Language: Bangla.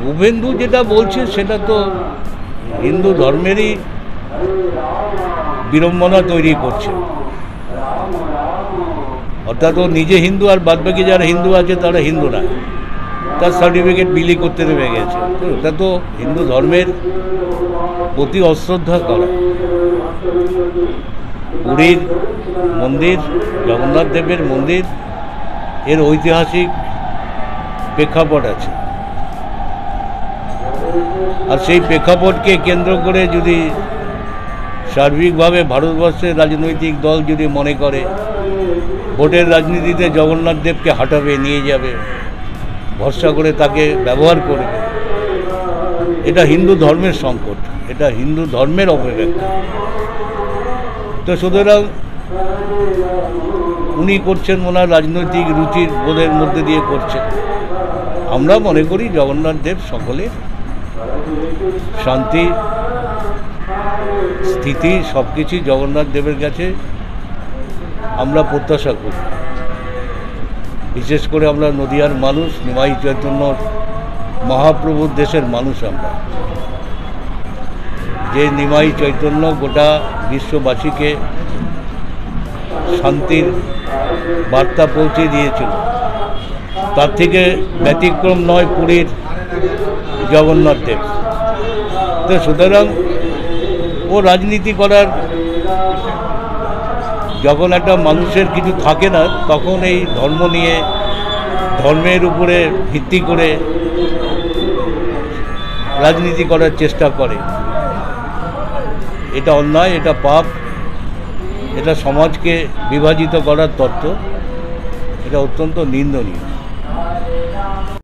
শুভেন্দু যেটা বলছে সেটা তো হিন্দু ধর্মেরই বিড়ম্বনা তৈরি করছে। অর্থাৎ ও নিজে হিন্দু আর বাদবাকি যারা হিন্দু আছে তারা হিন্দু না, তার সার্টিফিকেট বিলি করতে নেমে গেছে। তো ওটা তো হিন্দু ধর্মের প্রতি অশ্রদ্ধা করা। পুরীর মন্দির, জগন্নাথ দেবের মন্দির, এর ঐতিহাসিক প্রেক্ষাপট আছে, আর সেই প্রেক্ষাপটকে কেন্দ্র করে যদি সার্বিকভাবে ভারতবর্ষের রাজনৈতিক দল যদি মনে করে ভোটের রাজনীতিতে জগন্নাথ দেবকে হাঁটাবে, নিয়ে যাবে, ভরসা করে তাকে ব্যবহার করবে, এটা হিন্দু ধর্মের সংকট, এটা হিন্দু ধর্মের অপব্যাখ্যা। তো সুতরাং উনি করছেন ওনার রাজনৈতিক রুচির বোধের মধ্যে দিয়ে করছেন। আমরা মনে করি জগন্নাথ দেব সকলের শান্তি স্থিতি সব কিছুই জগন্নাথ দেবের কাছে আমরা প্রত্যাশা করি। বিশেষ করে আমরা নদিয়ার মানুষ, নিমাই চৈতন্যর মহাপ্রভুর দেশের মানুষ। আমরা যে নিমাই চৈতন্য গোটা বিশ্ববাসীকে শান্তির বার্তা পৌঁছে দিয়েছিল, তার থেকে ব্যতিক্রম নয় পুরীর জগন্নাথ দেব। তো সুতরাং ও রাজনীতি করার, যখন একটা মানুষের কিছু থাকে না তখন এই ধর্ম নিয়ে, ধর্মের উপরে ভিত্তি করে রাজনীতি করার চেষ্টা করে। এটা অন্যায়, এটা পাপ, এটা সমাজকে বিভাজিত করার তত্ত্ব, এটা অত্যন্ত নিন্দনীয়।